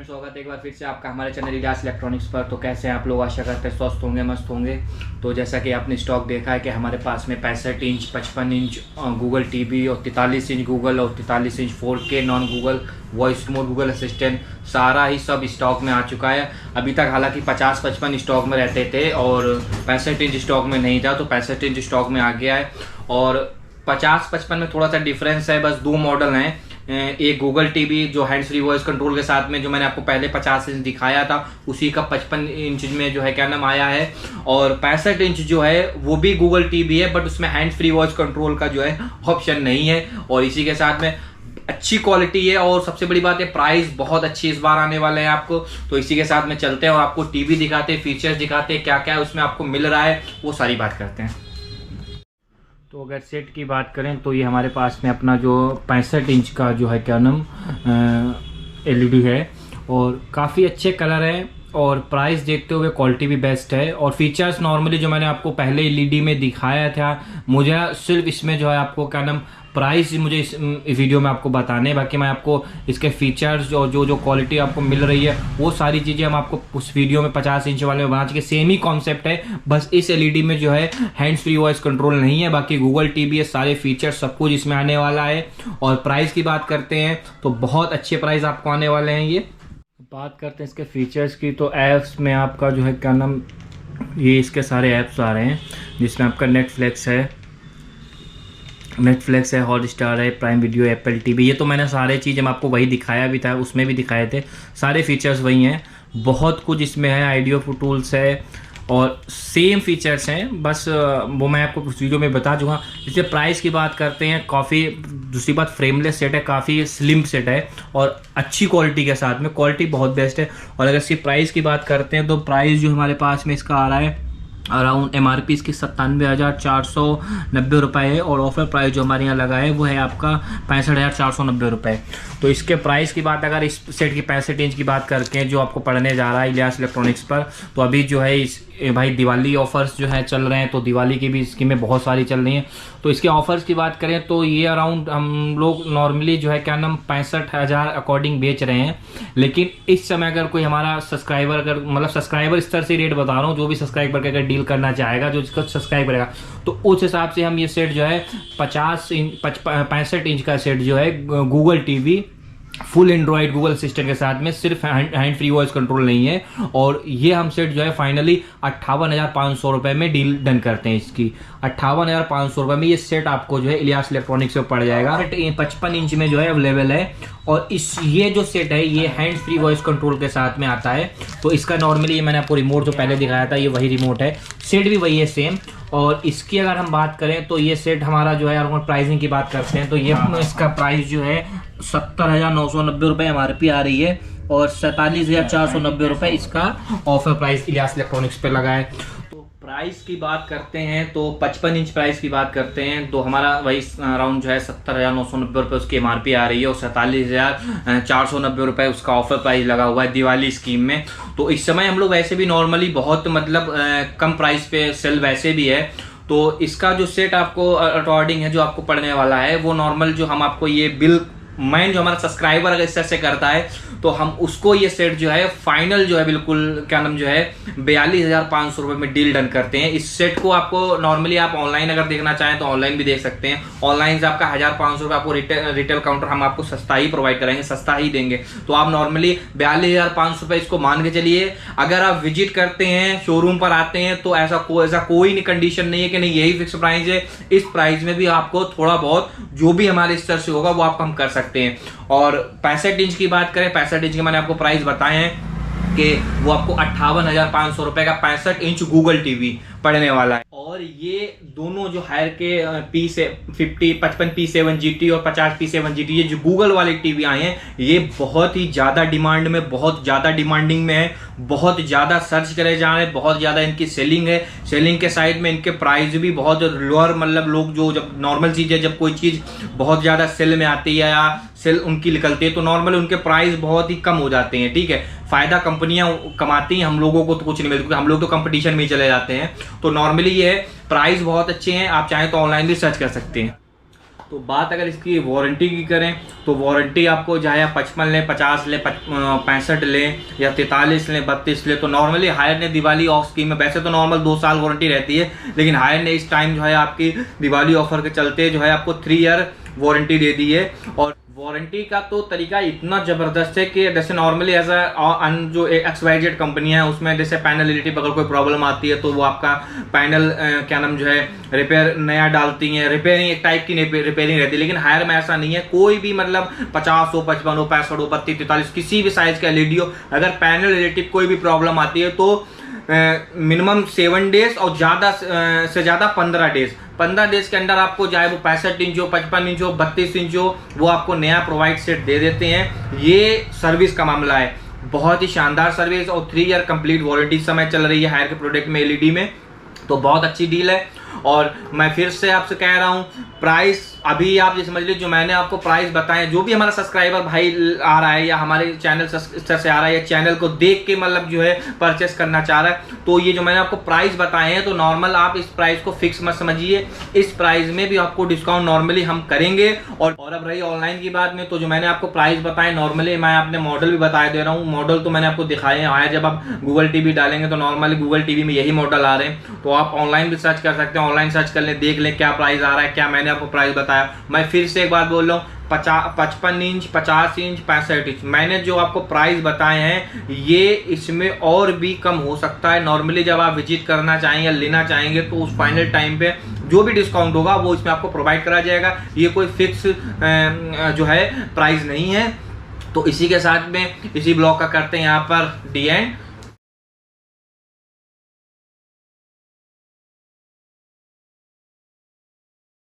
Friends, स्वागत है एक बार फिर से आपका हमारे चैनल इलियास इलेक्ट्रॉनिक्स पर। तो कैसे हैं आप लोग? आशा करते हैं स्वस्थ होंगे, मस्त होंगे। तो जैसा कि आपने स्टॉक देखा है कि हमारे पास में 65 इंच 55 इंच गूगल टीवी और 43 इंच गूगल और 43 inch 4K non Google voice remote Google assistant सारा ही सब स्टॉक में आ चुका है। अभी तक हालांकि 50-55 स्टॉक में रहते थे और 65 इंच स्टॉक में नहीं था, तो 65 इंच स्टॉक में आ गया है। और 50-55 में थोड़ा सा डिफरेंस है, बस दो मॉडल हैं। एक गूगल टीवी जो हैंड्स फ्री वॉइस कंट्रोल के साथ में, जो मैंने आपको पहले 50 इंच दिखाया था, उसी का 55 इंच में जो है क्या नाम आया है। और 65 इंच जो है वो भी गूगल टीवी है, बट उसमें हैंड्स फ्री वॉइस कंट्रोल का जो है ऑप्शन नहीं है। और इसी के साथ में अच्छी क्वालिटी है और सबसे बड़ी बात है प्राइस बहुत अच्छी इस बार आने वाले हैं आपको। तो इसी के साथ में चलते हैं और आपको टीवी दिखाते हैं, फीचर्स दिखाते हैं, क्या क्या उसमें आपको मिल रहा है, वो सारी बात करते हैं। तो अगर सेट की बात करें तो ये हमारे पास में अपना जो 65 इंच का जो है क्या नाम LED है और काफ़ी अच्छे कलर हैं और प्राइस देखते हुए क्वालिटी भी बेस्ट है। और फीचर्स नॉर्मली जो मैंने आपको पहले LED में दिखाया था, मुझे सिर्फ इसमें जो है आपको क्या नाम प्राइस मुझे इस वीडियो में आपको बताने, बाकी मैं आपको इसके फीचर्स और जो क्वालिटी आपको मिल रही है वो सारी चीज़ें हम आपको उस वीडियो में 50 इंच वाले में बना चुके। सेम ही कॉन्सेप्ट है, बस इस LED में जो है हैंड्स फ्री वॉइस कंट्रोल नहीं है, बाकी गूगल टीवी है, सारे फीचर्स सब कुछ इसमें आने वाला है। और प्राइस की बात करते हैं तो बहुत अच्छे प्राइस आपको आने वाले हैं। ये बात करते हैं इसके फीचर्स की, तो ऐप्स में आपका जो है क्या नाम ये इसके सारे ऐप्स आ रहे हैं, जिसमें आपका नेटफ्लिक्स है, हॉटस्टार है, प्राइम वीडियो, एप्पल टीवी। ये तो मैंने सारे चीज़ें आपको वही दिखाया भी था, उसमें भी दिखाए थे, सारे फीचर्स वही हैं। बहुत कुछ इसमें है, आइडियो टूल्स है और सेम फीचर्स हैं, बस वो मैं आपको उस वीडियो में बता चुका। इससे प्राइस की बात करते हैं, काफ़ी दूसरी बात फ्रेमलेस सेट है, काफ़ी स्लिम सेट है और अच्छी क्वालिटी के साथ में, क्वालिटी बहुत बेस्ट है। और अगर इसकी प्राइस की बात करते हैं तो प्राइस जो हमारे पास में इसका आ रहा है अराउंड MRP इसकी 97,490 रुपये है और ऑफर प्राइस जो हमारे यहाँ लगा है वो है आपका 65,490 रुपये। तो इसके प्राइस की बात, अगर इस सेट की 65 इंच की बात करके जो आपको पड़ने जा रहा है इलियास इलेक्ट्रॉनिक्स पर, तो अभी जो है इस भाई दिवाली ऑफर्स जो है चल रहे हैं, तो दिवाली की भी स्कीमें बहुत सारी चल रही हैं। तो इसके ऑफर्स की बात करें तो ये अराउंड हम लोग नॉर्मली जो है क्या नाम 65,000 अकॉर्डिंग बेच रहे हैं। लेकिन इस समय अगर कोई हमारा सब्सक्राइबर, अगर मतलब सब्सक्राइबर स्तर से रेट बता रहा हूँ, जो भी सब्सक्राइबर अगर डील करना चाहेगा, जो जिसका सब्सक्राइब करेगा, तो उस हिसाब से हम ये सेट जो है 65 इंच का सेट जो है Google TV full Android Google assistant के साथ में, सिर्फ हैंड फ्री वॉइस कंट्रोल नहीं है। और ये हम सेट जो है फाइनली 58,500 रुपये में डील डन करते हैं। इसकी 58,500 रुपये में ये सेट आपको जो है इलियास इलेक्ट्रॉनिक्स से पड़ जाएगा। 55 इंच में जो है अवेलेबल है और ये जो सेट है ये हैंड फ्री वॉइस कंट्रोल के साथ में आता है। तो इसका नॉर्मली ये मैंने आपको रिमोट जो पहले दिखाया था, ये वही रिमोट है, सेट भी वही है सेम। और इसकी अगर हम बात करें तो ये सेट हमारा जो है, अगर प्राइसिंग की बात करते हैं तो ये इसका प्राइस जो है 70,990 रुपये MRP आ रही है और 47,490 रुपये इसका ऑफर प्राइस इलियास इलेक्ट्रॉनिक्स पे लगा है। तो प्राइस की बात करते हैं तो 55 इंच प्राइस की बात करते हैं तो हमारा वही अराउंड जो है 70,990 रुपये उसकी MRP आ रही है और 47,490 रुपये उसका ऑफर प्राइस लगा हुआ है दिवाली स्कीम में। तो इस समय हम लोग वैसे भी नॉर्मली बहुत मतलब कम प्राइस पे सेल वैसे भी है। तो इसका जो सेट आपको अकॉर्डिंग है जो आपको पड़ने वाला है, वो नॉर्मल जो हम आपको ये बिल मैन जो हमारा सब्सक्राइबर अगर इस तरह से करता है तो हम उसको ये सेट जो है फाइनल जो है बिल्कुल क्या नाम जो है 42,500 रुपये में डील डन करते हैं। इस सेट को आपको नॉर्मली आप ऑनलाइन अगर देखना चाहें तो ऑनलाइन भी देख सकते हैं। ऑनलाइन से आपका 1,500 रुपये आपको रिटेल काउंटर हम आपको सस्ता ही प्रोवाइड करेंगे, सस्ता ही देंगे। तो आप नॉर्मली 42,500 रुपये इसको मान के चलिए। अगर आप विजिट करते हैं, शोरूम पर आते हैं, तो ऐसा कोई कंडीशन नहीं है कि नहीं यही फिक्स प्राइस है। इस प्राइस में भी आपको थोड़ा बहुत जो भी हमारे स्तर से होगा वो आपको हम कर सकते हैं। और 65 इंच की बात करें, 65 इंच के मैंने आपको प्राइस बताए हैं कि वो आपको 58,500 रुपए का 65 इंच गूगल टीवी पड़ने वाला है। और ये दोनों जो हायर के P50 55 P7 GT और 50 P7 GT ये जो गूगल वाले टीवी आए हैं, ये बहुत ही ज़्यादा डिमांड में, बहुत ज़्यादा डिमांडिंग में है, बहुत ज़्यादा सर्च करे जा रहे हैं, बहुत ज़्यादा इनकी सेलिंग है। सेलिंग के साइड में इनके प्राइस भी बहुत लोअर, मतलब लोग जो जब नॉर्मल चीज़ है, जब कोई चीज़ बहुत ज़्यादा सेल में आती है या सेल उनकी निकलती है तो नॉर्मली उनके प्राइस बहुत ही कम हो जाते हैं। ठीक है, फायदा कंपनियां कमाती हैं, हम लोगों को तो कुछ नहीं मिलता क्योंकि हम लोग तो कंपटीशन में ही चले जाते हैं। तो नॉर्मली ये प्राइस बहुत अच्छे हैं, आप चाहें तो ऑनलाइन भी सर्च कर सकते हैं। तो बात अगर इसकी वारंटी की करें तो वारंटी आपको चाहे 55 लें, 50 लें, 65 लें या 43 लें, 32 लें, तो नॉर्मली हायर ने दिवाली ऑफ स्कीम में, वैसे तो नॉर्मल 2 साल वारंटी रहती है, लेकिन हायर ने इस टाइम जो है आपकी दिवाली ऑफर के चलते जो है आपको 3 ईयर वारंटी दे दी है। और वारंटी का तो तरीका इतना ज़बरदस्त है कि जैसे नॉर्मली एज जो XYZ कंपनी है उसमें जैसे पैनल रिलेटिव अगर कोई प्रॉब्लम आती है तो वो आपका पैनल क्या नाम जो है रिपेयर नया डालती हैं, रिपेयरिंग एक टाइप की रिपेयरिंग रहती है। लेकिन हायर में ऐसा नहीं है, कोई भी मतलब 50 हो, 55 हो, 65 हो, 32, 43 किसी भी साइज का LED हो, अगर पैनल रिलेटिव कोई भी प्रॉब्लम आती है तो मिनिमम 7 डेज और ज़्यादा से ज़्यादा 15 डेज, 15 डेज के अंदर आपको चाहे वो 65 इंच हो, 55 इंच हो, 32 इंच हो, वो आपको नया प्रोवाइड सेट दे देते हैं। ये सर्विस का मामला है, बहुत ही शानदार सर्विस और 3 ईयर कंप्लीट वारंटी समय चल रही है हायर के प्रोडक्ट में LED में, तो बहुत अच्छी डील है। और मैं फिर से आपसे कह रहा हूँ प्राइस अभी आप ये समझ लीजिए जो मैंने आपको प्राइस बताए, जो भी हमारा सब्सक्राइबर भाई आ रहा है या हमारे चैनल से आ रहा है या चैनल को देख के मतलब जो है परचेस करना चाह रहा है, तो ये जो मैंने आपको प्राइस बताए हैं तो नॉर्मल आप इस प्राइस को फिक्स मत समझिए, इस प्राइस में भी आपको डिस्काउंट नॉर्मली हम करेंगे। और अब रही ऑनलाइन की बात में, तो जो मैंने आपको प्राइस बताए नॉर्मली मैं अपने मॉडल भी बता दे रहा हूँ, मॉडल तो मैंने आपको दिखाए हैं। जब आप गूगल TV डालेंगे तो नॉर्मली गूगल TV में यही मॉडल आ रहे हैं, तो आप ऑनलाइन भी सर्च कर सकते हैं, ऑनलाइन सर्च कर लें, देख लें क्या प्राइस आ रहा है, क्या मैंने आपको प्राइस बताया। मैं फिर से एक बात बोल रहा हूँ, 55 इंच, 50 इंच, 65 इंच, मैंने जो आपको प्राइस बताए हैं ये इसमें और भी कम हो सकता है। नॉर्मली जब आप विजिट करना चाहेंगे या लेना चाहेंगे तो उस फाइनल टाइम पे जो भी डिस्काउंट होगा वो इसमें आपको प्रोवाइड करा जाएगा, ये कोई फिक्स जो है प्राइस नहीं है। तो इसी के साथ में इसी ब्लॉग का करते हैं यहाँ पर डी एंड।